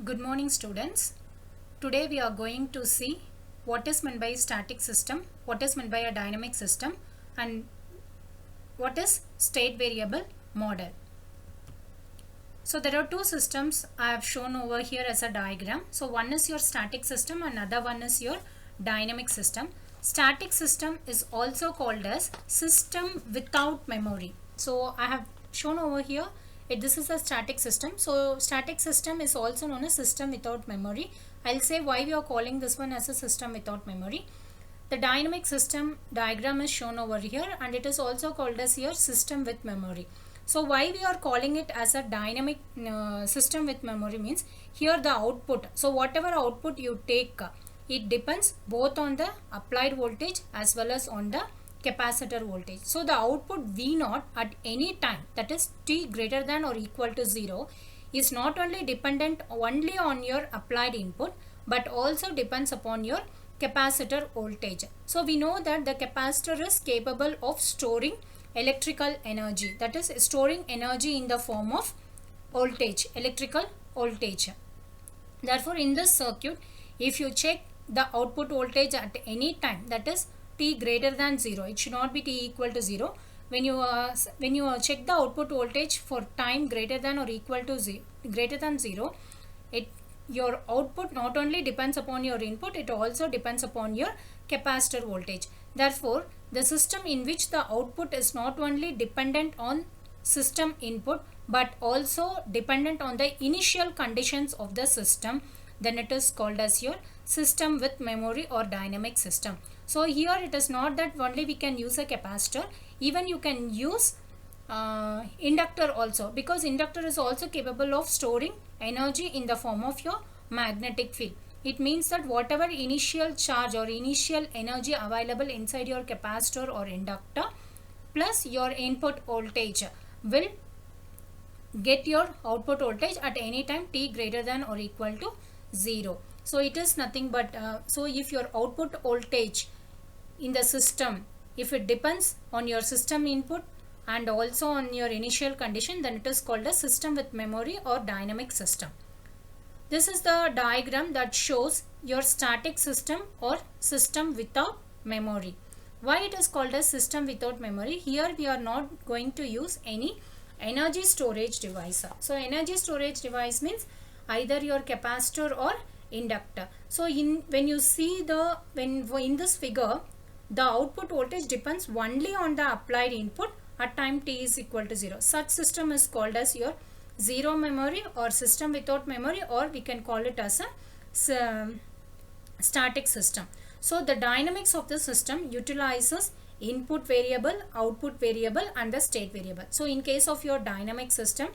Good morning students. Today we are going to see what is meant by static system, what is meant by a dynamic system, and what is state variable model. So there are two systems I have shown over here as a diagram. So one is your static system and another one is your dynamic system. Static system is also called as system without memory. So I have shown over here this is a static system. So static system is also known as system without memory. I'll say why we are calling this one as a system without memory. The dynamic system diagram is shown over here and it is also called as your system with memory. So why we are calling it as a dynamic system with memory means here the output. So whatever output you take, it depends both on the applied voltage as well as on the capacitor voltage. So the output V0 at any time, that is t greater than or equal to 0, is not only dependent only on your applied input but also depends upon your capacitor voltage. So we know that the capacitor is capable of storing electrical energy, that is storing energy in the form of voltage, electrical voltage. Therefore in this circuit, if you check the output voltage at any time, that is t greater than 0, it should not be t equal to 0. When you check the output voltage for time greater than or equal to 0, your output not only depends upon your input, it also depends upon your capacitor voltage. Therefore the system in which the output is not only dependent on system input but also dependent on the initial conditions of the system, then it is called as your system with memory or dynamic system. So here it is not that only we can use a capacitor, even you can use inductor also, because inductor is also capable of storing energy in the form of your magnetic field. It means that whatever initial charge or initial energy available inside your capacitor or inductor plus your input voltage will get your output voltage at any time t greater than or equal to 0. So it is nothing but so if your output voltage in the system, if it depends on your system input and also on your initial condition, then it is called a system with memory or dynamic system. This is the diagram that shows your static system or system without memory. Why it is called a system without memory? Here we are not going to use any energy storage device. So energy storage device means either your capacitor or inductor. So when you see in this figure, the output voltage depends only on the applied input at time t is equal to 0. Such system is called as your zero memory or system without memory, or we can call it as a static system. So the dynamics of the system utilizes input variable, output variable and the state variable. So in case of your dynamic system,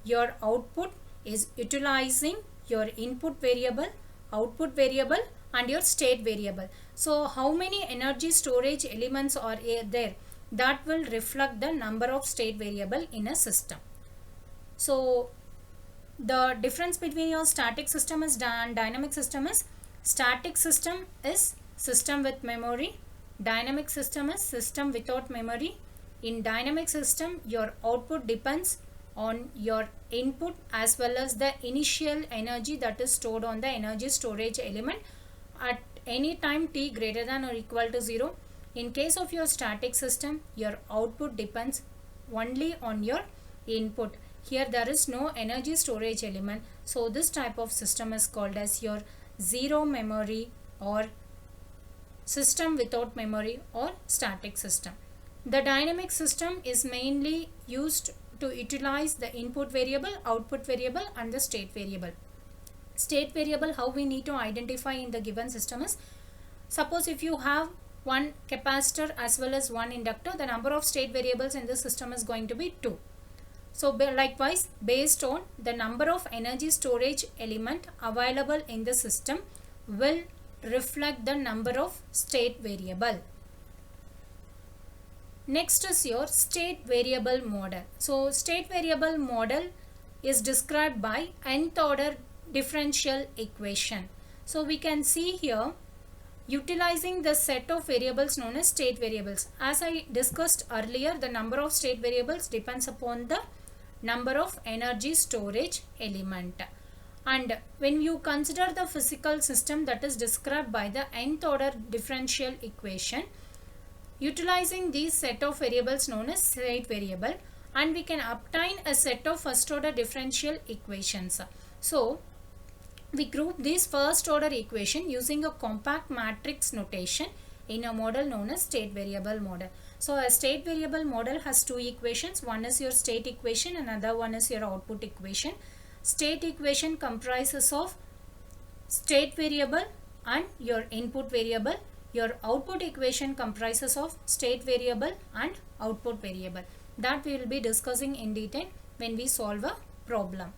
your output is utilizing your input variable, output variable and your state variable. So how many energy storage elements are there, that will reflect the number of state variable in a system. So the difference between your static system and dynamic system is static system is system with memory, dynamic system is system without memory. In dynamic system, your output depends on your input as well as the initial energy that is stored on the energy storage element at any time t greater than or equal to 0. In case of your static system, your output depends only on your input. Here there is no energy storage element. So this type of system is called as your zero memory or system without memory or static system. The dynamic system is mainly used to utilize the input variable, output variable and the state variable. State variable, how we need to identify in the given system is, suppose if you have one capacitor as well as one inductor, the number of state variables in this system is going to be 2. So likewise, based on the number of energy storage element available in the system will reflect the number of state variable. Next is your state variable model. So state variable model is described by nth order differential equation. So we can see here utilizing the set of variables known as state variables. As I discussed earlier, the number of state variables depends upon the number of energy storage element. And when you consider the physical system that is described by the nth order differential equation, utilizing these set of variables known as state variable, and we can obtain a set of first order differential equations. So we group this first order equation using a compact matrix notation in a model known as state variable model. So a state variable model has two equations. One is your state equation and another one is your output equation. State equation comprises of state variable and your input variable. Your output equation comprises of state variable and output variable. That we will be discussing in detail when we solve a problem.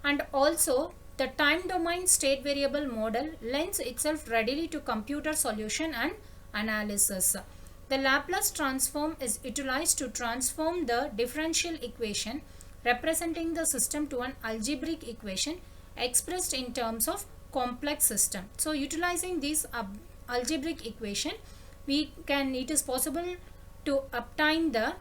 And also the time domain state variable model lends itself readily to computer solution and analysis. The Laplace transform is utilized to transform the differential equation representing the system to an algebraic equation expressed in terms of complex system. So utilizing this algebraic equation, it is possible to obtain the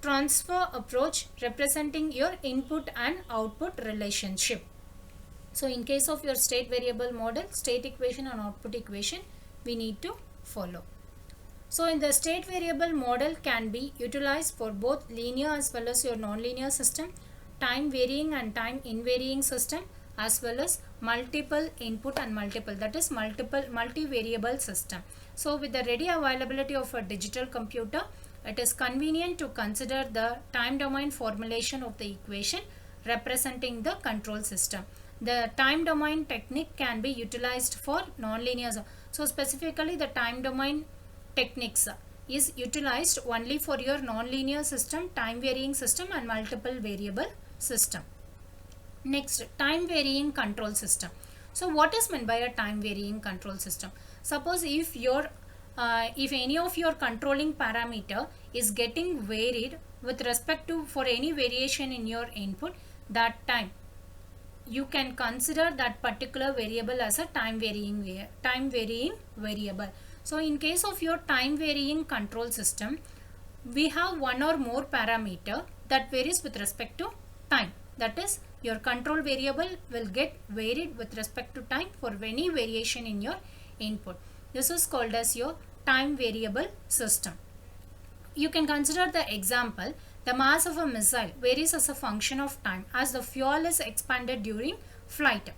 transfer approach representing your input and output relationship. So in case of your state variable model, state equation and output equation we need to follow. So in the state variable model can be utilized for both linear as well as your non-linear system, time varying and time invariant system, as well as multiple input and multivariable system. So with the ready availability of a digital computer, it is convenient to consider the time domain formulation of the equation representing the control system. The time domain technique can be utilized for nonlinear. So specifically the time domain techniques is utilized only for your nonlinear system, time varying system and multiple variable system. Next, time varying control system. So what is meant by a time varying control system? Suppose if any of your controlling parameter is getting varied with respect to for any variation in your input, that time you can consider that particular variable as a time varying variable. So in case of your time varying control system, we have one or more parameter that varies with respect to time. That is, your control variable will get varied with respect to time for any variation in your input. This is called as your time variable system. You can consider the example, the mass of a missile varies as a function of time as the fuel is expanded during flight.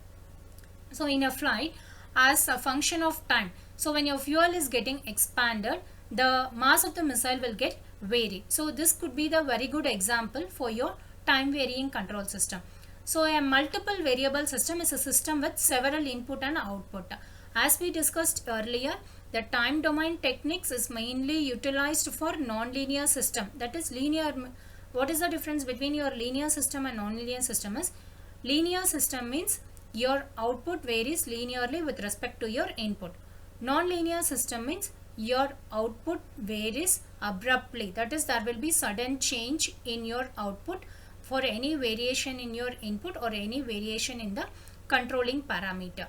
So in a flight, as a function of time, so when your fuel is getting expanded, the mass of the missile will get varied. So this could be the very good example for your time varying control system. So a multiple variable system is a system with several input and output. As we discussed earlier, the time domain techniques is mainly utilized for non-linear system. That is linear. What is the difference between your linear system and non-linear system is, linear system means your output varies linearly with respect to your input. Non-linear system means your output varies abruptly. That is, there will be sudden change in your output for any variation in your input or any variation in the controlling parameter.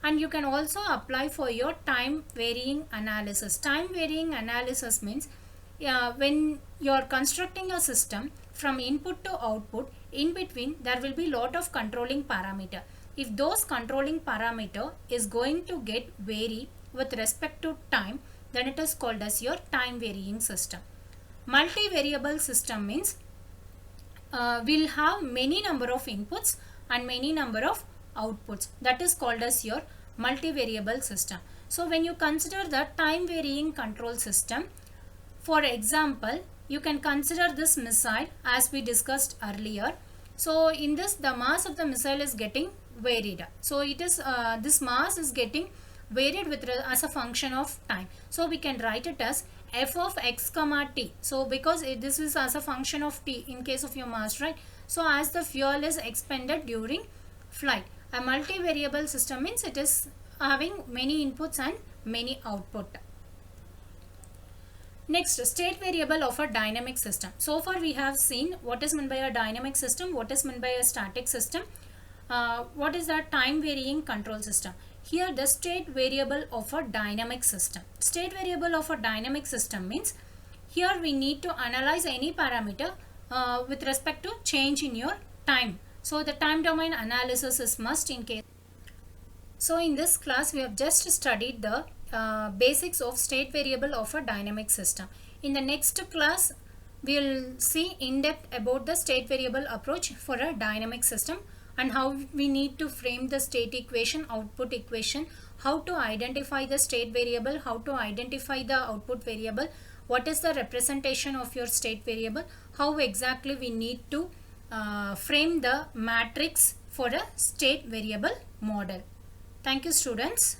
And you can also apply for your time varying analysis. Time varying analysis means when you are constructing a system from input to output, in between there will be lot of controlling parameter. If those controlling parameter is going to get vary with respect to time, then it is called as your time varying system. Multivariable system means will have many number of inputs and many number of outputs. That is called as your multivariable system. So when you consider the time varying control system, for example, you can consider this missile as we discussed earlier. So in this, the mass of the missile is getting varied. So it is this mass is getting varied with as a function of time. So we can write it as f of x comma t. So because this is as a function of t in case of your mass, right? So as the fuel is expended during flight. A multivariable system means it is having many inputs and many output. Next, state variable of a dynamic system. So far we have seen what is meant by a dynamic system, what is meant by a static system, what is a time varying control system. Here the state variable of a dynamic system. State variable of a dynamic system means here we need to analyze any parameter with respect to change in your time. So the time domain analysis is must in case. So in this class we have just studied the basics of state variable of a dynamic system. In the next class we will see in depth about the state variable approach for a dynamic system and how we need to frame the state equation, output equation, how to identify the state variable, how to identify the output variable, what is the representation of your state variable, how exactly we need to frame the matrix for a state variable model. Thank you, students.